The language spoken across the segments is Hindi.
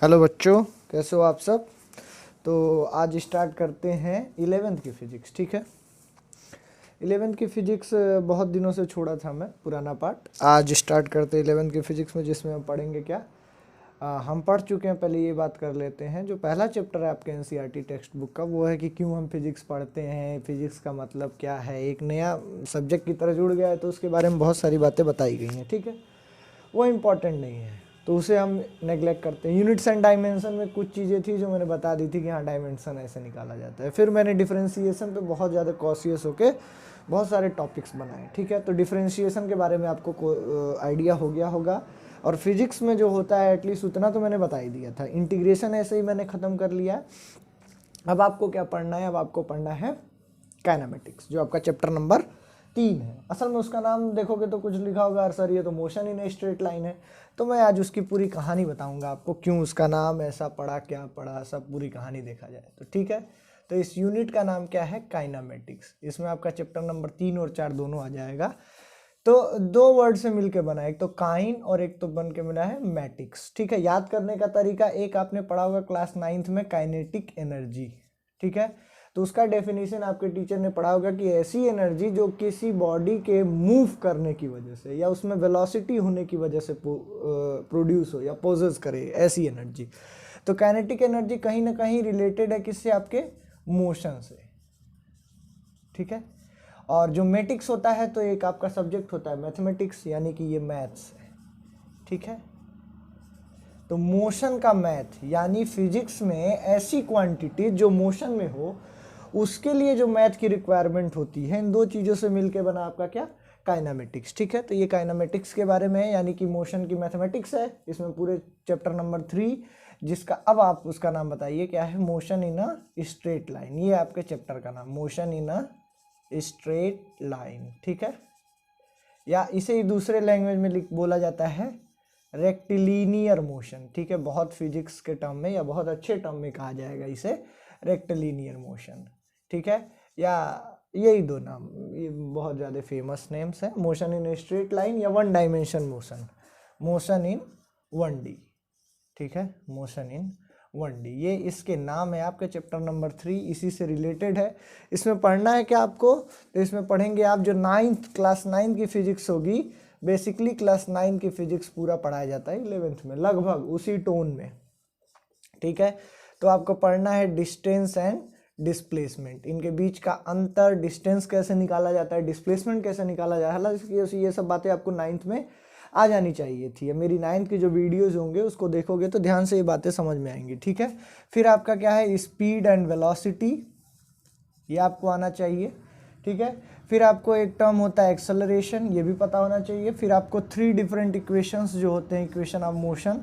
हेलो बच्चों, कैसे हो आप सब। तो आज स्टार्ट करते हैं 11th की फिजिक्स। ठीक है, 11th की फिजिक्स बहुत दिनों से छोड़ा था मैं, पुराना पार्ट। आज स्टार्ट करते हैं 11th की फिजिक्स में, जिसमें हम पढ़ेंगे क्या। हम पढ़ चुके हैं, पहले ये बात कर लेते हैं। जो पहला चैप्टर है आपके एनसीईआरटी टेक्स्ट बुक का, वो है कि क्यों हम फिजिक्स पढ़ते हैं, फिजिक्स का मतलब क्या है। एक नया सब्जेक्ट की तरह जुड़ गया है, तो उसके बारे में बहुत सारी बातें बताई गई हैं। ठीक है, वो इम्पॉर्टेंट नहीं है, तो उसे हम नेग्लेक्ट करते हैं। यूनिट्स एंड डायमेंशन में कुछ चीज़ें थी जो मैंने बता दी थी कि हाँ, डायमेंशन ऐसे निकाला जाता है। फिर मैंने डिफरेंशिएशन पे बहुत ज़्यादा कॉशियस होके बहुत सारे टॉपिक्स बनाए। ठीक है, तो डिफरेंशिएशन के बारे में आपको आइडिया हो गया होगा। और फिजिक्स में जो होता है एटलीस्ट उतना तो मैंने बता ही दिया था। इंटीग्रेशन ऐसे ही मैंने ख़त्म कर लिया। अब आपको क्या पढ़ना है, अब आपको पढ़ना है काइनेमेटिक्स, जो आपका चैप्टर नंबर 3 है। असल में उसका नाम देखोगे तो कुछ लिखा होगा सर ये तो motion in a straight line है। तो मैं आज उसकी पूरी कहानी बताऊंगा आपको, क्यों उसका नाम ऐसा पड़ा, क्या पड़ा, सब पूरी कहानी देखा जाए तो। ठीक है, तो इस यूनिट का नाम क्या है, काइनेमेटिक्स। इसमें आपका चैप्टर नंबर 3 और 4 दोनों आ जाएगा। तो दो वर्ड से मिलके बना है, एक तो काइन और एक तो बन के मिला है मैटिक्स। ठीक है, याद करने का तरीका, एक आपने पढ़ा होगा क्लास 9th में काइनेटिक एनर्जी। ठीक है, तो उसका डेफिनेशन आपके टीचर ने पढ़ा होगा कि ऐसी एनर्जी जो किसी बॉडी के मूव करने की वजह से या उसमें वेलोसिटी होने की वजह से प्रोड्यूस हो या पोजेस करे, ऐसी एनर्जी। तो काइनेटिक एनर्जी कहीं ना कहीं रिलेटेड है किससे, आपके मोशन से। ठीक है, और जो मैटिक्स होता है तो एक आपका सब्जेक्ट होता है मैथमेटिक्स, यानी कि ये मैथ्स है। ठीक है, तो मोशन का मैथ यानी फिजिक्स में ऐसी क्वांटिटी जो मोशन में हो, उसके लिए जो मैथ की रिक्वायरमेंट होती है, इन दो चीज़ों से मिलके बना आपका क्या, काइनेमेटिक्स। ठीक है, तो ये काइनेमेटिक्स के बारे में है, यानी कि मोशन की मैथमेटिक्स है। इसमें पूरे चैप्टर नंबर 3, जिसका अब आप उसका नाम बताइए क्या है, motion in a straight line. ये आपके चैप्टर का नाम, motion in a straight line. ठीक है, या इसे दूसरे लैंग्वेज में बोला जाता है रेक्टिलिनियर मोशन। ठीक है, बहुत फिजिक्स के टर्म में या बहुत अच्छे टर्म में कहा जाएगा इसे रेक्टिलिनियर मोशन। ठीक है, या यही दो नाम, ये बहुत ज़्यादा फेमस नेम्स हैं, मोशन इन स्ट्रेट लाइन या one dimension motion, motion in 1D। ठीक है, मोशन इन 1D, ये इसके नाम है आपके चैप्टर नंबर 3, इसी से रिलेटेड है। इसमें पढ़ना है क्या आपको, तो इसमें पढ़ेंगे आप जो क्लास 9 की फिजिक्स होगी। बेसिकली क्लास 9 की फिजिक्स पूरा पढ़ाया जाता है 11th में, लगभग उसी टोन में। ठीक है, तो आपको पढ़ना है डिस्टेंस एंड डिस्प्लेसमेंट, इनके बीच का अंतर, डिस्टेंस कैसे निकाला जाता है, डिस्प्लेसमेंट कैसे निकाला जाता है। हालांकि ये सब बातें आपको 9th में आ जानी चाहिए थी। मेरी 9th की जो वीडियोस होंगे उसको देखोगे तो ध्यान से ये बातें समझ में आएंगी। ठीक है, फिर आपका क्या है, स्पीड एंड वेलोसिटी, ये आपको आना चाहिए। ठीक है, फिर आपको एक टर्म होता है एक्सेलरेशन, ये भी पता होना चाहिए। फिर आपको 3 डिफरेंट इक्वेशंस जो होते हैं, इक्वेशन ऑफ मोशन,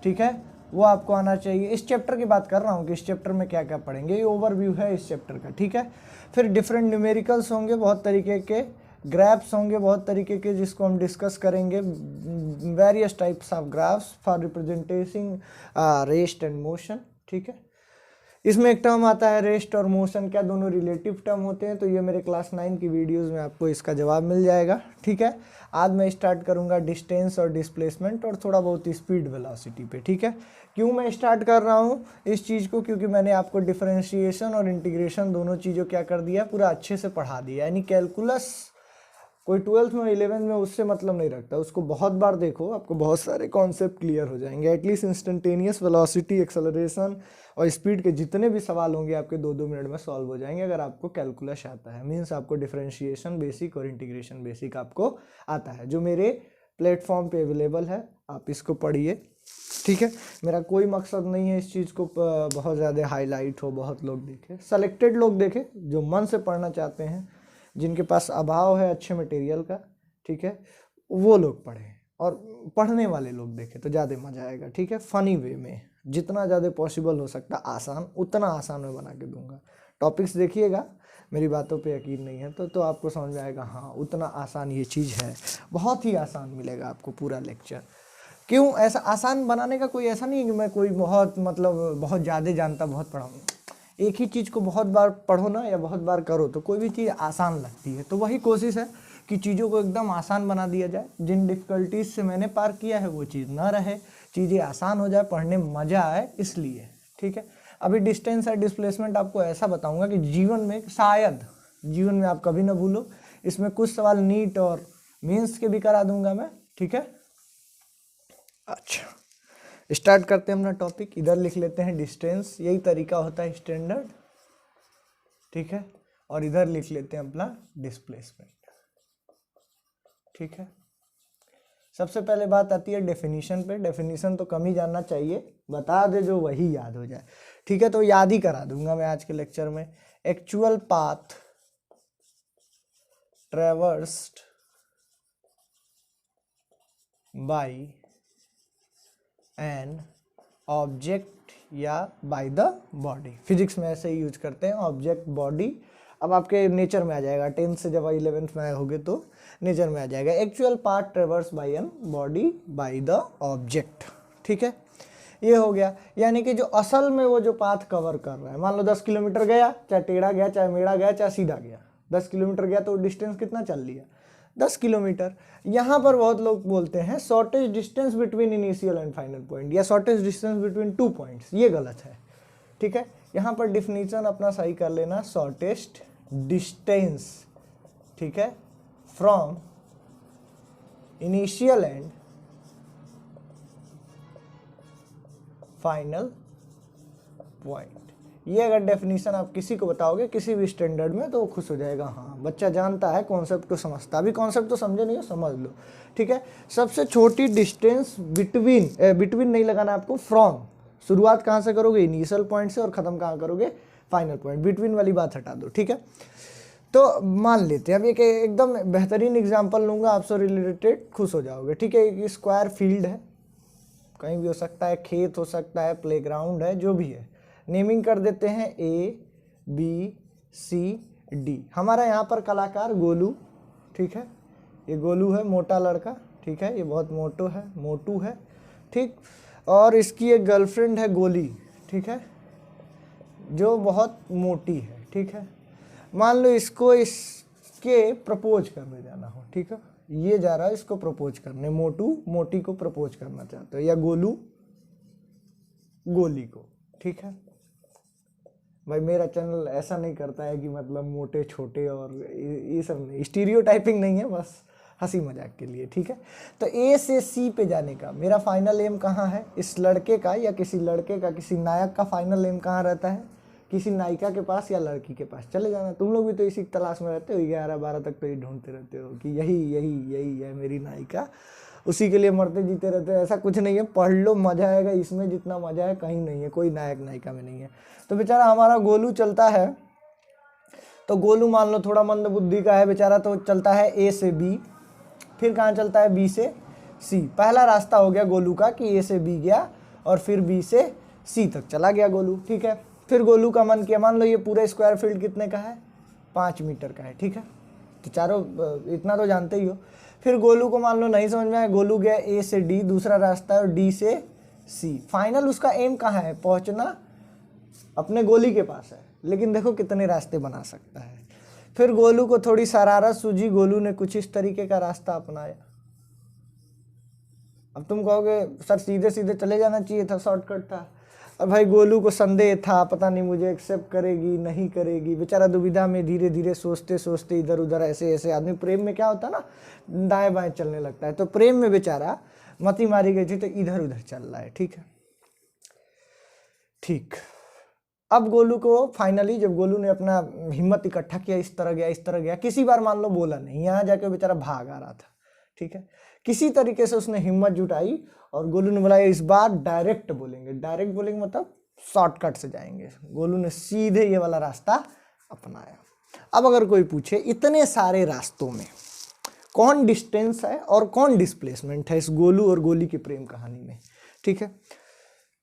ठीक है, वो आपको आना चाहिए। इस चैप्टर की बात कर रहा हूँ कि इस चैप्टर में क्या क्या पढ़ेंगे, ये ओवरव्यू है इस चैप्टर का। ठीक है, फिर डिफरेंट न्यूमेरिकल्स होंगे बहुत तरीके के, ग्राफ्स होंगे बहुत तरीके के, जिसको हम डिस्कस करेंगे। Various types of graphs for representing rest and motion. ठीक है, इसमें एक टर्म आता है रेस्ट और मोशन, क्या दोनों रिलेटिव टर्म होते हैं, तो ये मेरे क्लास 9 की वीडियोस में आपको इसका जवाब मिल जाएगा। ठीक है, आज मैं स्टार्ट करूंगा डिस्टेंस और डिस्प्लेसमेंट और थोड़ा बहुत स्पीड वेलोसिटी पे। ठीक है, क्यों मैं स्टार्ट कर रहा हूँ इस चीज़ को, क्योंकि मैंने आपको डिफरेंशिएशन और इंटीग्रेशन दोनों चीज़ों क्या कर दिया, पूरा अच्छे से पढ़ा दिया। यानी कैलकुलस कोई 12th में 11th में उससे मतलब नहीं रखता, उसको बहुत बार देखो, आपको बहुत सारे कॉन्सेप्ट क्लियर हो जाएंगे। एटलीस्ट इंस्टेंटेनियस वेलोसिटी, एक्सेलरेशन और स्पीड के जितने भी सवाल होंगे आपके 2-2 मिनट में सॉल्व हो जाएंगे, अगर आपको कैलकुलस आता है। मीन्स आपको डिफरेंशिएशन बेसिक और इंटीग्रेशन बेसिक आपको आता है, जो मेरे प्लेटफॉर्म पे अवेलेबल है, आप इसको पढ़िए। ठीक है, मेरा कोई मकसद नहीं है इस चीज़ को बहुत ज़्यादा हाईलाइट हो, बहुत लोग देखें, सेलेक्टेड लोग देखें जो मन से पढ़ना चाहते हैं, जिनके पास अभाव है अच्छे मटेरियल का। ठीक है, वो लोग पढ़ें, और पढ़ने वाले लोग देखें तो ज़्यादा मज़ा आएगा। ठीक है, फ़नी वे में, जितना ज़्यादा पॉसिबल हो सकता आसान, उतना आसान मैं बना के दूंगा। टॉपिक्स देखिएगा, मेरी बातों पे यकीन नहीं है तो आपको समझ में आएगा, हाँ उतना आसान ये चीज़ है, बहुत ही आसान मिलेगा आपको पूरा लेक्चर। क्यों ऐसा आसान बनाने का कोई ऐसा नहीं है कि मैं कोई बहुत बहुत ज़्यादा जानता, बहुत पढ़ा हूँ। एक ही चीज़ को बहुत बार पढ़ो ना या बहुत बार करो तो कोई भी चीज़ आसान लगती है। तो वही कोशिश है कि चीज़ों को एकदम आसान बना दिया जाए, जिन डिफ़िकल्टीज से मैंने पार किया है वो चीज़ ना रहे, चीज़ें आसान हो जाए, पढ़ने में मज़ा आए, इसलिए। ठीक है, अभी डिस्टेंस और डिस्प्लेसमेंट आपको ऐसा बताऊंगा कि जीवन में, शायद जीवन में आप कभी ना भूलो। इसमें कुछ सवाल नीट और मेंस के भी करा दूंगा मैं। ठीक है, अच्छा स्टार्ट करते हैं अपना टॉपिक। इधर लिख लेते हैं डिस्टेंस, यही तरीका होता है स्टैंडर्ड। ठीक है, और इधर लिख लेते हैं अपना डिस्प्लेसमेंट। ठीक है, सबसे पहले बात आती है डेफिनीशन पे। डेफिनीशन तो कम ही जानना चाहिए, बता दे जो वही याद हो जाए। ठीक है, तो याद ही करा दूंगा मैं आज के लेक्चर में। Actual path traversed by an object या बाय द बॉडी। फिजिक्स में ऐसे ही यूज करते हैं, ऑब्जेक्ट बॉडी। अब आपके नेचर में आ जाएगा, 10th से जब 11th में आए होगे तो नेचर में आ जाएगा। Actual path traverse by an body by the object. ठीक है, ये हो गया, यानी कि जो असल में वो जो पाथ कवर कर रहा है। मान लो 10 किलोमीटर गया, चाहे टेढ़ा गया, चाहे मेढ़ा गया, चाहे सीधा गया। 10 किलोमीटर गया तो डिस्टेंस कितना चल लिया, 10 किलोमीटर। यहाँ पर बहुत लोग बोलते हैं shortage distance between initial and final point, या शॉर्टेज डिस्टेंस बिटवीन 2 पॉइंट्स। ये गलत है। ठीक है, यहाँ पर डिफिनीशन अपना सही कर लेना, शॉर्टेस्ट डिस्टेंस। ठीक है, from initial and final point. ये अगर डेफिनेशन आप किसी को बताओगे किसी भी स्टैंडर्ड में, तो वो खुश हो जाएगा। हाँ, बच्चा जानता है, कॉन्सेप्ट को समझता। अभी कॉन्सेप्ट तो समझे नहीं हो, समझ लो। ठीक है, सबसे छोटी डिस्टेंस बिटवीन नहीं लगाना आपको, फ्रॉम। शुरुआत कहाँ से करोगे, इनिशियल पॉइंट से, और ख़त्म कहाँ करोगे, फाइनल पॉइंट। बिटवीन वाली बात हटा दो। ठीक है, तो मान लेते हैं, अब एक एकदम बेहतरीन एग्जाम्पल लूँगा आपसे रिलेटेड, खुश हो जाओगे। ठीक है, एक स्क्वायर फील्ड है, कहीं भी हो सकता है, खेत हो सकता है, प्लेग्राउंड है, जो भी है। नेमिंग कर देते हैं ABCD। हमारा यहाँ पर कलाकार गोलू। ठीक है, ये गोलू है, मोटा लड़का। ठीक है, ये बहुत मोटू है। ठीक, और इसकी एक गर्लफ्रेंड है गोली। ठीक है, जो बहुत मोटी है। ठीक है, मान लो इसको इसके प्रपोज करने जाना हो। ठीक है, ये जा रहा है इसको प्रपोज करने, मोटू मोटी को प्रपोज करना चाहता है, या गोलू गोली को। ठीक है भाई, मेरा चैनल ऐसा नहीं करता है कि मतलब मोटे छोटे और ये सब नहीं, स्टीरियोटाइपिंग नहीं है, बस हंसी मजाक के लिए। ठीक है, तो A से C पे जाने का मेरा फाइनल एम कहाँ है, इस लड़के का या किसी लड़के का, किसी नायक का फाइनल एम कहाँ रहता है, किसी नायिका के पास या लड़की के पास चले जाना। तुम लोग भी तो इसी तलाश में रहते हो, 11-12 तक तो ये ढूंढते रहते हो कि यही है मेरी नायिका, उसी के लिए मरते जीते रहते हैं। ऐसा कुछ नहीं है, पढ़ लो, मजा आएगा। इसमें जितना मजा है कहीं नहीं है, कोई नायक नायिका में नहीं है। तो बेचारा हमारा गोलू चलता है, तो गोलू मान लो थोड़ा मंद बुद्धि का है बेचारा, तो चलता है A से B, फिर कहाँ चलता है, B से C। पहला रास्ता हो गया गोलू का कि A से B गया और फिर B से C तक चला गया गोलू। ठीक है, फिर गोलू का मन किया, मान लो ये पूरा स्क्वायर फील्ड कितने का है, 5 मीटर का है। ठीक है, तो चारों इतना तो जानते ही हो। फिर गोलू को मान लो नहीं समझ में आया, गोलू गया A से D, दूसरा रास्ता है, और D से C। फाइनल उसका एम कहाँ है, पहुँचना अपने गोली के पास है, लेकिन देखो कितने रास्ते बना सकता है। फिर गोलू को थोड़ी शरारत सूझी, गोलू ने कुछ इस तरीके का रास्ता अपनाया। अब तुम कहोगे सर सीधे सीधे चले जाना चाहिए था, शॉर्टकट था। अब भाई गोलू को संदेह था, पता नहीं मुझे एक्सेप्ट करेगी नहीं करेगी, बेचारा दुविधा में धीरे धीरे सोचते सोचते इधर उधर ऐसे आदमी, प्रेम में क्या होता है ना, दाएं बाएं चलने लगता है। तो प्रेम में बेचारा मती मारी गई थी, तो इधर उधर चल रहा है। ठीक है, ठीक। अब गोलू को फाइनली जब गोलू ने अपना हिम्मत इकट्ठा किया, इस तरह गया, किसी बार मान लो बोला नहीं, यहाँ जाके बेचारा भाग आ रहा था। ठीक है, किसी तरीके से उसने हिम्मत जुटाई और गोलू ने बोला इस बार डायरेक्ट बोलेंगे मतलब शॉर्टकट से जाएंगे। गोलू ने सीधे ये वाला रास्ता अपनाया। अब अगर कोई पूछे इतने सारे रास्तों में कौन डिस्टेंस है और कौन डिस्प्लेसमेंट है इस गोलू और गोली की प्रेम कहानी में, ठीक है,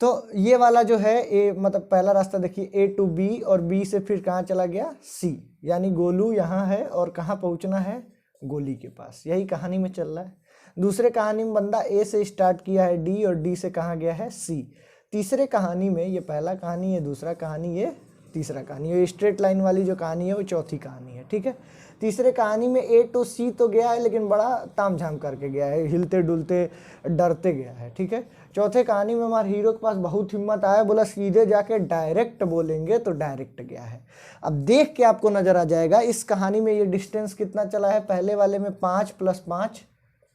तो ये वाला जो है ए मतलब पहला रास्ता देखिए A to B, और B से फिर कहाँ चला गया C, यानी गोलू यहाँ है और कहाँ पहुँचना है, गोली के पास। यही कहानी में चल रहा है। दूसरे कहानी में बंदा A से स्टार्ट किया है D, और D से कहाँ गया है C। तीसरे कहानी में ये पहला कहानी है, दूसरा कहानी, ये तीसरा कहानी, ये स्ट्रेट लाइन वाली जो कहानी है वो चौथी कहानी है। ठीक है, तीसरे कहानी में A to C तो गया है लेकिन बड़ा तामझाम करके गया है, हिलते डुलते डरते गया है, ठीक है। चौथे कहानी में हमारे हीरो के पास बहुत हिम्मत आया, बोला सीधे जाके डायरेक्ट बोलेंगे तो डायरेक्ट गया है। अब देख के आपको नजर आ जाएगा इस कहानी में ये डिस्टेंस कितना चला है, पहले वाले में 5 + 5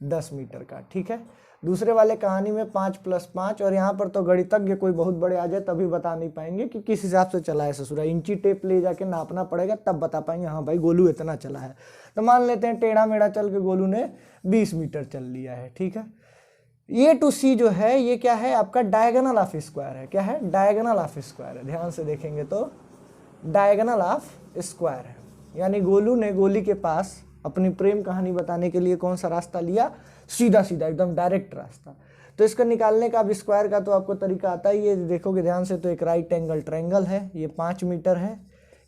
10 मीटर का, ठीक है। दूसरे वाले कहानी में 5 + 5, और यहाँ पर तो गणितज्ञ कोई बहुत बड़े आ जाए तभी बता नहीं पाएंगे कि किस हिसाब से चला है ससुरा, इंची टेप ले जाके नापना पड़ेगा तब बता पाएंगे हाँ भाई गोलू इतना चला है। तो मान लेते हैं टेढ़ा मेढ़ा चल के गोलू ने 20 मीटर चल लिया है, ठीक है। A to C जो है ये क्या है, आपका डायगोनल ऑफ स्क्वायर है। क्या है, डायगोनल ऑफ स्क्वायर है। ध्यान से देखेंगे तो डायगोनल ऑफ स्क्वायर है, यानी गोलू ने गोली के पास अपनी प्रेम कहानी बताने के लिए कौन सा रास्ता लिया, सीधा सीधा एकदम डायरेक्ट रास्ता। तो इसका निकालने का अब स्क्वायर का तो आपको तरीका आता ही है, ये देखोगे ध्यान से तो एक राइट एंगल ट्रायंगल है, ये 5 मीटर है,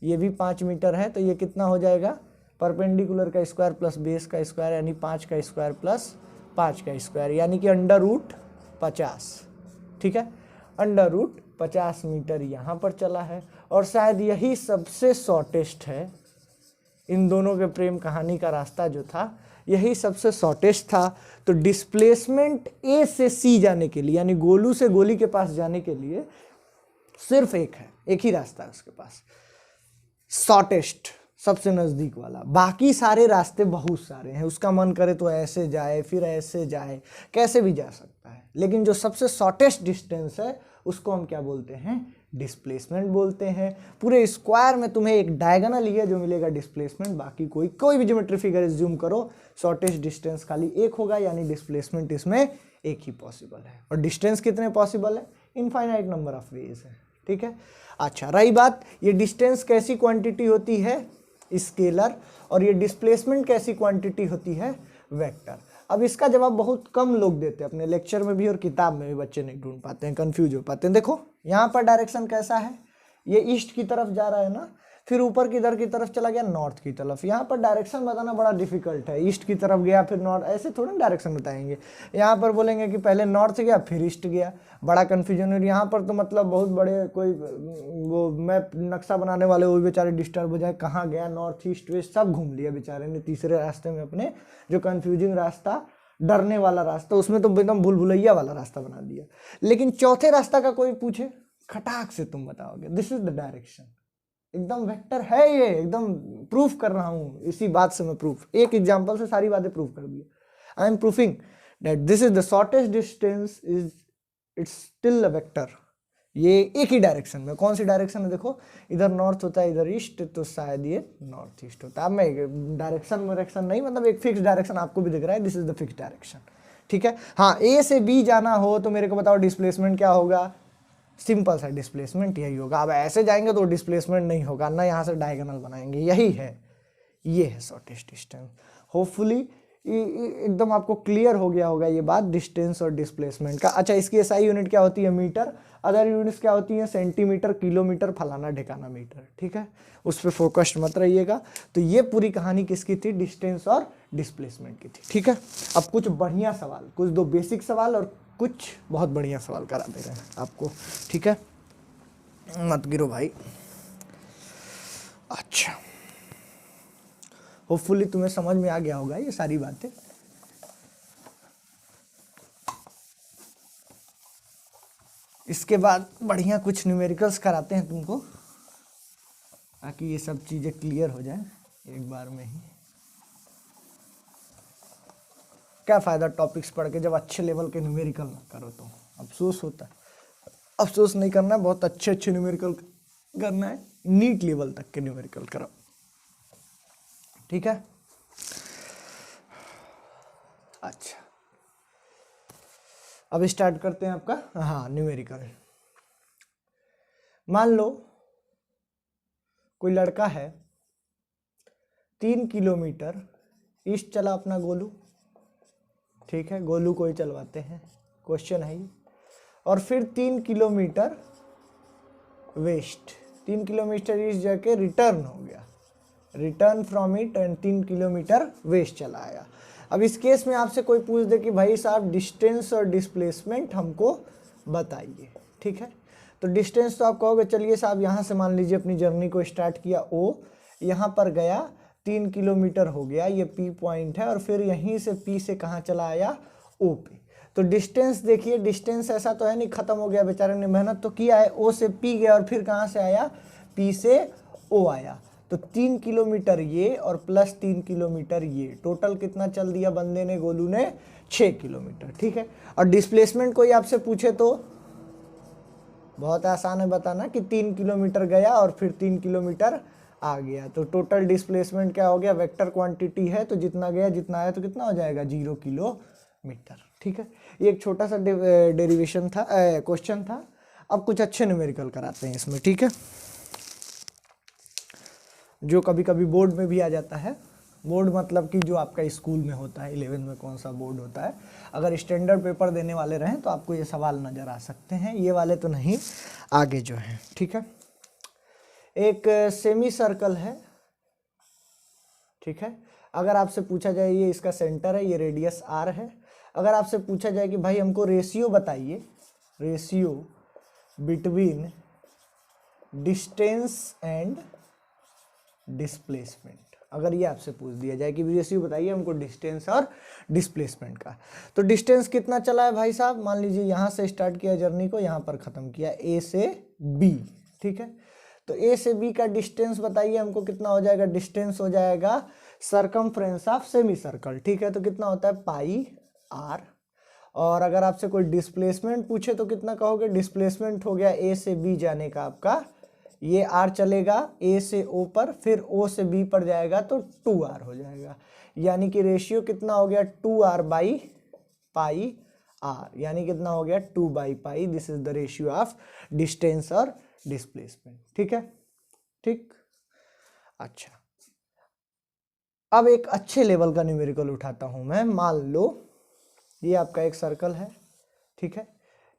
ये भी 5 मीटर है, तो ये कितना हो जाएगा, परपेंडिकुलर का स्क्वायर प्लस बेस का स्क्वायर, यानी 5 का स्क्वायर प्लस 5 का स्क्वायर, यानी कि √50, ठीक है। √50 मीटर यहाँ पर चला है, और शायद यही सबसे शॉर्टेस्ट है, इन दोनों के प्रेम कहानी का रास्ता जो था यही सबसे शॉर्टेस्ट था। तो डिस्प्लेसमेंट A से C जाने के लिए, यानी गोलू से गोली के पास जाने के लिए सिर्फ एक है, एक ही रास्ता है उसके पास, शॉर्टेस्ट, सबसे नज़दीक वाला। बाकी सारे रास्ते बहुत सारे हैं, उसका मन करे तो ऐसे जाए फिर ऐसे जाए, कैसे भी जा सकता है, लेकिन जो सबसे शॉर्टेस्ट डिस्टेंस है उसको हम क्या बोलते हैं, डिस्प्लेसमेंट बोलते हैं। पूरे स्क्वायर में तुम्हें एक डायगोनल ही है जो मिलेगा डिस्प्लेसमेंट, बाकी कोई भी ज्योमेट्री फिगर एज्यूम करो, शॉर्टेस्ट डिस्टेंस खाली एक होगा, यानी डिस्प्लेसमेंट इसमें एक ही पॉसिबल है। और डिस्टेंस कितने पॉसिबल है, इनफाइनाइट नंबर ऑफ वेज है, ठीक है। अच्छा, रही बात ये डिस्टेंस कैसी क्वांटिटी होती है, स्केलर, और ये डिस्प्लेसमेंट कैसी क्वांटिटी होती है, वेक्टर। अब इसका जवाब बहुत कम लोग देते हैं, अपने लेक्चर में भी और किताब में भी बच्चे नहीं ढूंढ पाते हैं, कंफ्यूज हो पाते हैं। देखो यहाँ पर डायरेक्शन कैसा है, ये ईस्ट की तरफ जा रहा है ना, फिर ऊपर किधर की तरफ चला गया, नॉर्थ की तरफ। यहाँ पर डायरेक्शन बताना बड़ा डिफिकल्ट है, ईस्ट की तरफ गया फिर नॉर्थ, ऐसे थोड़ा डायरेक्शन बताएंगे। यहाँ पर बोलेंगे कि पहले नॉर्थ गया फिर ईस्ट गया, बड़ा कन्फ्यूजन है। यहाँ पर तो मतलब बहुत बड़े कोई वो मैप नक्शा बनाने वाले वो बेचारे डिस्टर्ब हो जाए, कहाँ गया, नॉर्थ ईस्ट वेस्ट सब घूम लिया बेचारे ने तीसरे रास्ते में अपने, जो कन्फ्यूजिंग रास्ता, डरने वाला रास्ता, उसमें तो एकदम भूल भुलैया वाला रास्ता बना दिया। लेकिन चौथे रास्ता का कोई पूछे, खटाक से तुम बताओगे दिस इज द डायरेक्शन, एकदम वेक्टर है ये, एकदम प्रूफ कर रहा हूँ, इसी बात से मैं प्रूफ, एक एग्जांपल से सारी बातें प्रूफ कर दिया। I am proofing that this is the shortest distance, is it's still a vector. ये एक ही डायरेक्शन में, कौन सी डायरेक्शन है, देखो इधर नॉर्थ होता है इधर ईस्ट, तो शायद ये नॉर्थ ईस्ट होता है। अब मैं डायरेक्शन नहीं, मतलब एक फिक्स डायरेक्शन आपको भी दिख रहा है, this is the fix direction, ठीक है। हाँ, ए से बी जाना हो तो मेरे को बताओ डिस्प्लेसमेंट क्या होगा, सिंपल सा डिस्प्लेसमेंट यही होगा। अब ऐसे जाएंगे तो डिस्प्लेसमेंट नहीं होगा ना, यहाँ से डायगोनल बनाएंगे, यही है, ये है शॉर्टेस्ट डिस्टेंस। होपफुली एकदम आपको क्लियर हो गया होगा ये बात डिस्टेंस और डिस्प्लेसमेंट का। अच्छा, इसकी एसआई यूनिट क्या होती है, मीटर, अदर यूनिट्स क्या होती हैं, सेंटीमीटर, किलोमीटर, फलाना ढिकाना मीटर, ठीक है, उस पर फोकस्ड मत रहिएगा। तो ये पूरी कहानी किसकी थी, डिस्टेंस और डिस्प्लेसमेंट की थी, ठीक है। अब कुछ बढ़िया सवाल, कुछ दो बेसिक सवाल और कुछ बहुत बढ़िया सवाल करा दे रहे हैं आपको, ठीक है, मत गिरो भाई। अच्छा, होपफुली तुम्हें समझ में आ गया होगा ये सारी बातें। इसके बाद बढ़िया कुछ न्यूमेरिकल्स कराते हैं तुमको, ताकि ये सब चीजें क्लियर हो जाए एक बार में ही। क्या फायदा टॉपिक्स पढ़ के जब अच्छे लेवल के न्यूमेरिकल ना करो तो अफसोस होता है। अफसोस नहीं करना है, बहुत अच्छे अच्छे न्यूमेरिकल करना है, नीट लेवल तक के न्यूमेरिकल करो, ठीक है। अच्छा, अब स्टार्ट करते हैं आपका, हाँ, न्यूमेरिकल। मान लो कोई लड़का है, 3 किलोमीटर ईस्ट चला अपना गोलू, ठीक है, गोलू को ही चलवाते हैं, क्वेश्चन है ये। और फिर 3 किलोमीटर वेस्ट, 3 किलोमीटर ईस्ट जाके रिटर्न हो गया, return from it, and 3 kilometre west चला आया। अब इस केस में आपसे कोई पूछ दे कि भाई साहब डिस्टेंस और डिस्प्लेसमेंट हमको बताइए, ठीक है। तो डिस्टेंस तो आप कहोगे, चलिए साहब यहाँ से मान लीजिए अपनी जर्नी को स्टार्ट किया O, यहाँ पर गया 3 किलोमीटर हो गया, ये P पॉइंट है, और फिर यहीं से P से कहाँ चला आया, O पे। तो डिस्टेंस देखिए, डिस्टेंस ऐसा तो है नहीं खत्म हो गया, बेचारे ने मेहनत तो किया है, O से P गया और फिर कहाँ से आया, P से O आया। तो 3 किलोमीटर ये और प्लस 3 किलोमीटर ये, टोटल कितना चल दिया बंदे ने, गोलू ने 6 किलोमीटर। ठीक है, और डिस्प्लेसमेंट कोई आपसे पूछे तो बहुत आसान है बताना कि 3 किलोमीटर गया और फिर 3 किलोमीटर आ गया। तो टोटल डिस्प्लेसमेंट क्या हो गया, वेक्टर क्वांटिटी है तो जितना गया जितना आया तो कितना हो जाएगा, 0 किलोमीटर। ठीक है, ये एक छोटा सा डेरिवेशन था, क्वेश्चन था। अब कुछ अच्छे न्यूमेरिकल कराते हैं इसमें। ठीक है, जो कभी कभी बोर्ड में भी आ जाता है। बोर्ड मतलब कि जो आपका स्कूल में होता है, 11th में कौन सा बोर्ड होता है, अगर स्टैंडर्ड पेपर देने वाले रहें तो आपको ये सवाल नज़र आ सकते हैं, ये वाले तो नहीं, आगे जो है। ठीक है, एक सेमी सर्कल है। ठीक है, अगर आपसे पूछा जाए ये इसका सेंटर है, ये रेडियस r है। अगर आपसे पूछा जाए कि भाई हमको रेशियो बताइए, ratio between distance and displacement, अगर ये आपसे पूछ दिया जाए कि रेशियो बताइए हमको डिस्टेंस और डिस्प्लेसमेंट का, तो डिस्टेंस कितना चला है भाई साहब, मान लीजिए यहाँ से स्टार्ट किया जर्नी को, यहाँ पर ख़त्म किया, A से B। ठीक है, तो A से B का डिस्टेंस बताइए हमको कितना हो जाएगा, डिस्टेंस हो जाएगा सरकमफ्रेंस ऑफ सेमी सर्कल। ठीक है, तो कितना होता है पाई r। और अगर आपसे कोई डिस्प्लेसमेंट पूछे तो कितना कहोगे, डिस्प्लेसमेंट हो गया A से B जाने का आपका, ये r चलेगा A से O पर, फिर O से B पर जाएगा तो 2r हो जाएगा, यानी कि रेशियो कितना हो गया 2r बाई पाई r, यानी कितना हो गया 2 by pi. This is the ratio of distance और डिस्प्लेसमेंट। ठीक है, ठीक। अच्छा, अब एक अच्छे लेवल का न्यूमेरिकल उठाता हूं मैं। मान लो ये आपका एक सर्कल है। ठीक है,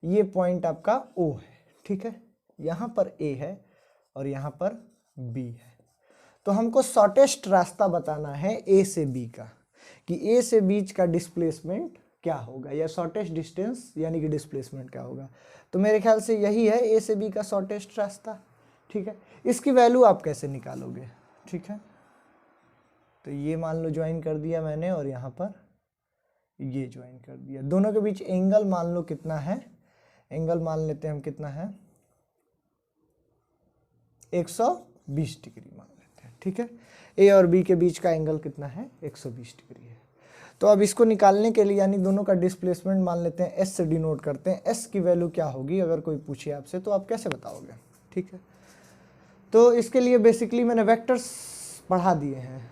ये पॉइंट आपका O है। ठीक है, यहाँ पर A है और यहाँ पर B है। तो हमको शॉर्टेस्ट रास्ता बताना है A से B का, कि A से B का डिस्प्लेसमेंट क्या होगा, या शॉर्टेस्ट डिस्टेंस यानी कि डिस्प्लेसमेंट क्या होगा। तो मेरे ख्याल से यही है A से B का शॉर्टेस्ट रास्ता। ठीक है, इसकी वैल्यू आप कैसे निकालोगे। ठीक है, तो ये मान लो ज्वाइन कर दिया मैंने और यहाँ पर ये ज्वाइन कर दिया, दोनों के बीच एंगल मान लो कितना है, एंगल मान लेते हैं हम कितना है, 120 डिग्री मान लेते हैं। ठीक है, A और B के बीच का एंगल कितना है, 120 डिग्री है। तो अब इसको निकालने के लिए, यानी दोनों का डिस्प्लेसमेंट मान लेते हैं, S से डिनोट करते हैं। S की वैल्यू क्या होगी, अगर कोई पूछे आपसे तो आप कैसे बताओगे। ठीक है, तो इसके लिए बेसिकली मैंने वेक्टर्स पढ़ा दिए हैं,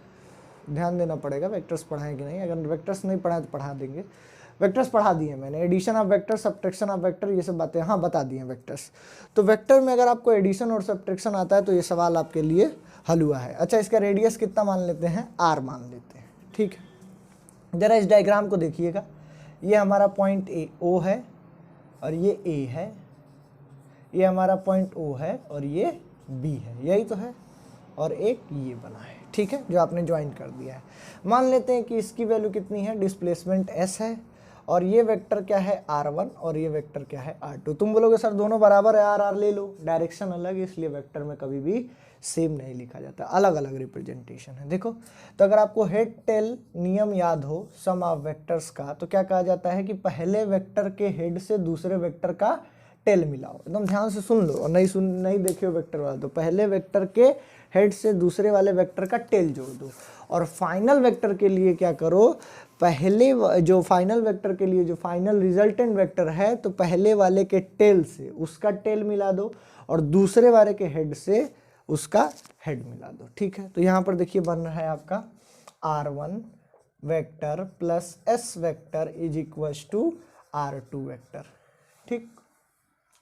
ध्यान देना पड़ेगा वेक्टर्स पढ़ाएं कि नहीं, अगर वेक्टर्स नहीं पढ़ाए तो पढ़ा देंगे। वेक्टर्स पढ़ा दिए मैंने, addition of vector, subtraction of vector, ये सब बातें हाँ बता दी हैं वेक्टर्स। तो वेक्टर में अगर आपको एडिशन और सब्ट्रैक्शन आता है तो ये सवाल आपके लिए हल हुआ है। अच्छा, इसका रेडियस कितना मान लेते हैं, r मान लेते हैं। ठीक है, जरा इस डायग्राम को देखिएगा, ये हमारा पॉइंट O है और ये A है, ये हमारा पॉइंट O है और ये B है, यही तो है, और एक ये बना है। ठीक है, जो आपने ज्वाइन कर दिया है। मान लेते हैं कि इसकी वैल्यू कितनी है, डिस्प्लेसमेंट S है, और ये वेक्टर क्या है r1 और ये वेक्टर क्या है r2। तुम बोलोगे सर दोनों बराबर है, r ले लो, डायरेक्शन अलग है इसलिए वेक्टर में कभी भी सेम नहीं लिखा जाता, अलग अलग रिप्रेजेंटेशन है। देखो, तो अगर आपको हेड टेल नियम याद हो सम ऑफ वेक्टर्स का, तो क्या कहा जाता है कि पहले वेक्टर के हेड से दूसरे वेक्टर का टेल मिलाओ। एकदम ध्यान से सुन लो, और नहीं देखे हो वेक्टर वाला तो पहले वेक्टर के हेड से दूसरे वाले वेक्टर का टेल जोड़ दो। और फाइनल वेक्टर के लिए क्या करो, पहले जो फाइनल वेक्टर के लिए जो फाइनल रिजल्टेंट वेक्टर है, तो पहले वाले के टेल से उसका टेल मिला दो और दूसरे वाले के हेड से उसका हेड मिला दो। ठीक है, तो यहाँ पर देखिए बन रहा है आपका r1 vector plus s vector is equal to r2 vector. ठीक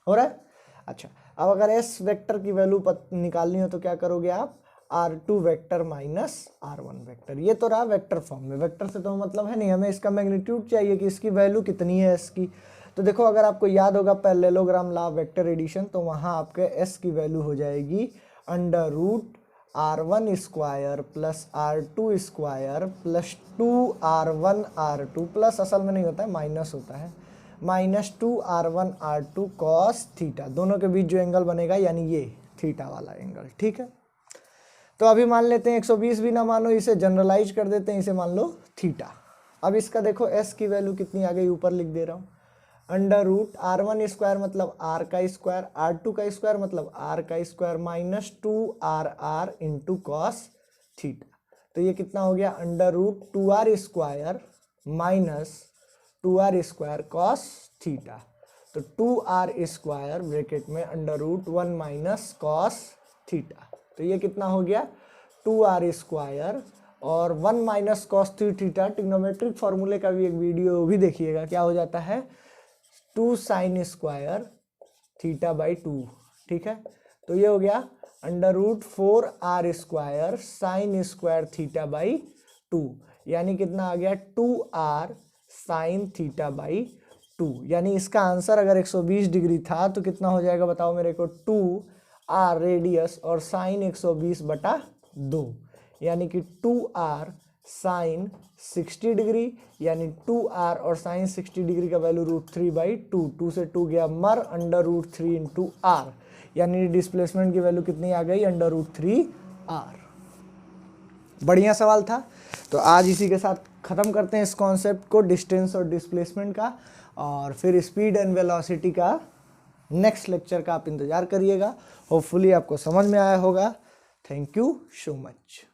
हो रहा है। अच्छा, अब अगर s वेक्टर की वैल्यू निकालनी हो तो क्या करोगे आप, r2 vector minus r1 vector. ये तो रहा वेक्टर फॉर्म में, वेक्टर से तो मतलब है नहीं, हमें इसका मैग्नीट्यूड चाहिए कि इसकी वैल्यू कितनी है s की। तो देखो, अगर आपको याद होगा पैरेललोग्राम लॉ वेक्टर एडिशन, तो वहाँ आपके s की वैल्यू हो जाएगी under root r1 square plus r2 square plus 2r1 r2 plus, असल में नहीं होता है माइनस होता है, minus 2r1 r2 cos theta. दोनों के बीच जो एंगल बनेगा यानी ये थीटा वाला एंगल। ठीक है, तो अभी मान लेते हैं 120 भी ना मानो, इसे जनरलाइज कर देते हैं, इसे मान लो थीटा। अब इसका देखो s की वैल्यू कितनी आ गई, ऊपर लिख दे रहा हूँ, अंडर रूट r1 स्क्वायर मतलब r का स्क्वायर, r2 का स्क्वायर मतलब r का स्क्वायर minus 2rr into cos theta. तो ये कितना हो गया, under root 2r square minus 2r square cos theta. तो 2r स्क्वायर ब्रैकेट में under root 1 minus cos theta. तो ये कितना हो गया 2r स्क्वायर और 1 माइनस कॉस थीटा। ट्रिग्नोमेट्रिक फॉर्मूले का भी एक वीडियो भी देखिएगा, क्या हो जाता है 2 साइन स्क्वायर थीटा बाई 2, ठीक है। तो ये हो गया under root 4r square sine square theta by 2, यानी कितना आ गया 2r साइन थीटा बाई 2। यानी इसका आंसर अगर 120 डिग्री था तो कितना हो जाएगा बताओ मेरे को, 2r रेडियस और साइन 120 बटा 2, यानी कि 2r साइन 60 डिग्री, यानी 2r और साइन 60 डिग्री का वैल्यू रूट 3 बाई 2, 2 से 2 गया मर, अंडर रूट 3 इंटू आर, यानी डिस्प्लेसमेंट की वैल्यू कितनी आ गई, अंडर रूट 3 आर। बढ़िया सवाल था। तो आज इसी के साथ ख़त्म करते हैं इस कॉन्सेप्ट को, डिस्टेंस और डिस्प्लेसमेंट का, और फिर स्पीड एंड वेलोसिटी का नेक्स्ट लेक्चर का आप इंतज़ार करिएगा। होपफुली आपको समझ में आया होगा। Thank you so much.